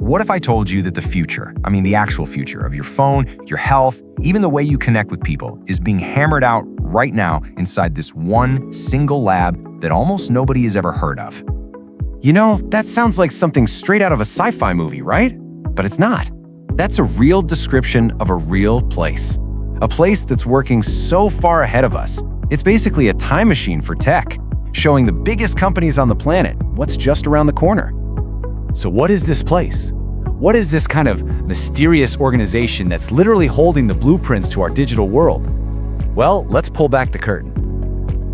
What if I told you that the future, the actual future of your phone, your health, even the way you connect with people, is being hammered out right now inside this one single lab that almost nobody has ever heard of? That sounds like something straight out of a sci-fi movie, right? But it's not. That's a real description of a real place. A place that's working so far ahead of us. It's basically a time machine for tech, showing the biggest companies on the planet what's just around the corner. So what is this place? What is this kind of mysterious organization that's literally holding the blueprints to our digital world? Well, let's pull back the curtain.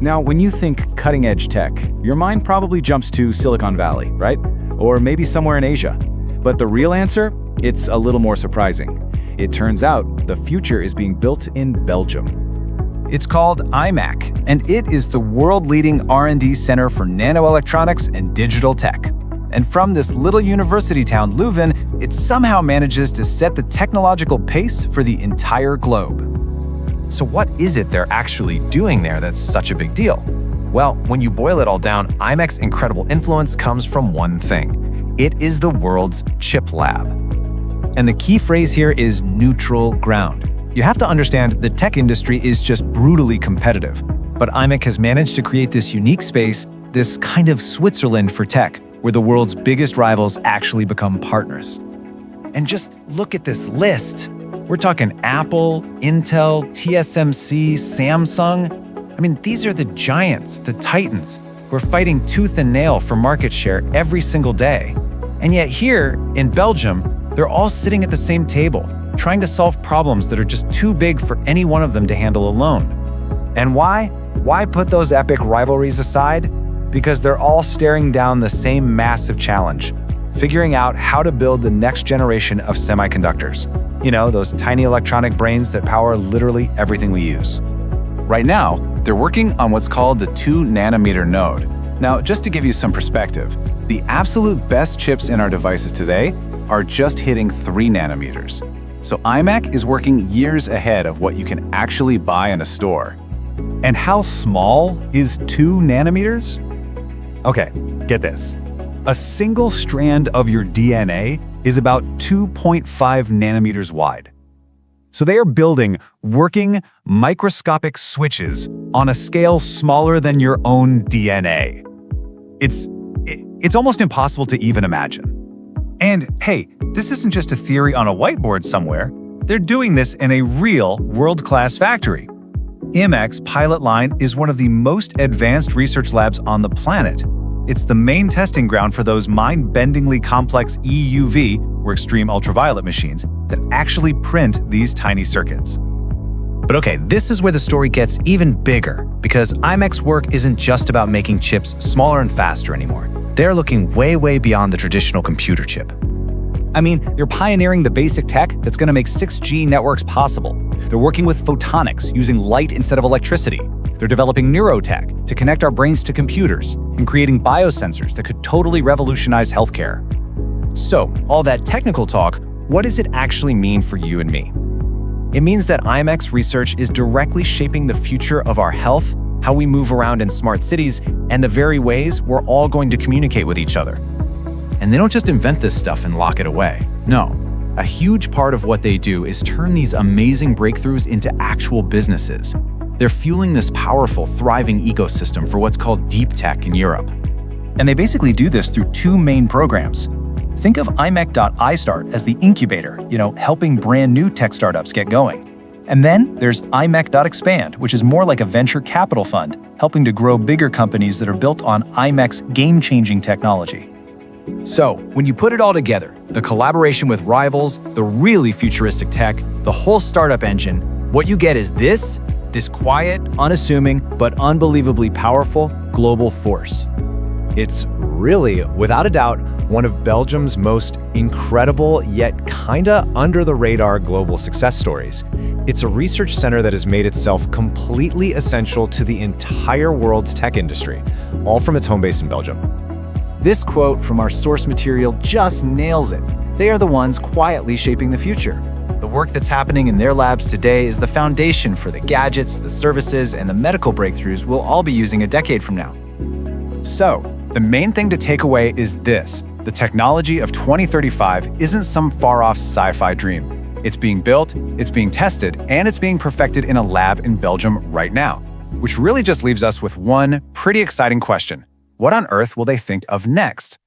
Now, when you think cutting-edge tech, your mind probably jumps to Silicon Valley, right? Or maybe somewhere in Asia. But the real answer? It's a little more surprising. It turns out the future is being built in Belgium. It's called imec, and it is the world-leading R&D center for nanoelectronics and digital tech. And from this little university town, Leuven, it somehow manages to set the technological pace for the entire globe. So what is it they're actually doing there that's such a big deal? Well, when you boil it all down, imec's incredible influence comes from one thing. It is the world's chip lab. And the key phrase here is neutral ground. You have to understand the tech industry is just brutally competitive. But imec has managed to create this unique space, this kind of Switzerland for tech, where the world's biggest rivals actually become partners. And just look at this list. We're talking Apple, Intel, TSMC, Samsung. These are the giants, the titans. We're fighting tooth and nail for market share every single day. And yet here, in Belgium, they're all sitting at the same table, trying to solve problems that are just too big for any one of them to handle alone. And why? Why put those epic rivalries aside? Because they're all staring down the same massive challenge, figuring out how to build the next generation of semiconductors. Those tiny electronic brains that power literally everything we use. Right now, they're working on what's called the 2-nanometer node. Now, just to give you some perspective, the absolute best chips in our devices today are just hitting 3 nanometers. So imec is working years ahead of what you can actually buy in a store. And how small is 2 nanometers? Okay, get this. A single strand of your DNA is about 2.5 nanometers wide. So they are building working microscopic switches on a scale smaller than your own DNA. It's almost impossible to even imagine. And hey, this isn't just a theory on a whiteboard somewhere. They're doing this in a real world-class factory. imec's pilot line is one of the most advanced research labs on the planet. It's the main testing ground for those mind-bendingly complex EUV, or extreme ultraviolet machines, that actually print these tiny circuits. But okay, this is where the story gets even bigger, because imec's work isn't just about making chips smaller and faster anymore. They're looking way, way beyond the traditional computer chip. They're pioneering the basic tech that's going to make 6G networks possible. They're working with photonics, using light instead of electricity. They're developing neurotech to connect our brains to computers and creating biosensors that could totally revolutionize healthcare. So, all that technical talk, what does it actually mean for you and me? It means that imec's research is directly shaping the future of our health, how we move around in smart cities, and the very ways we're all going to communicate with each other. And they don't just invent this stuff and lock it away. No. A huge part of what they do is turn these amazing breakthroughs into actual businesses. They're fueling this powerful, thriving ecosystem for what's called deep tech in Europe. And they basically do this through 2 main programs. Think of imec.istart as the incubator, helping brand new tech startups get going. And then there's imec.expand, which is more like a venture capital fund, helping to grow bigger companies that are built on imec's game-changing technology. So, when you put it all together, the collaboration with rivals, the really futuristic tech, the whole startup engine, what you get is this quiet, unassuming, but unbelievably powerful global force. It's really, without a doubt, one of Belgium's most incredible yet kinda under-the-radar global success stories. It's a research center that has made itself completely essential to the entire world's tech industry, all from its home base in Belgium. This quote from our source material just nails it. They are the ones quietly shaping the future. The work that's happening in their labs today is the foundation for the gadgets, the services, and the medical breakthroughs we'll all be using a decade from now. So, the main thing to take away is this. The technology of 2035 isn't some far-off sci-fi dream. It's being built, it's being tested, and it's being perfected in a lab in Belgium right now. Which really just leaves us with one pretty exciting question. What on earth will they think of next?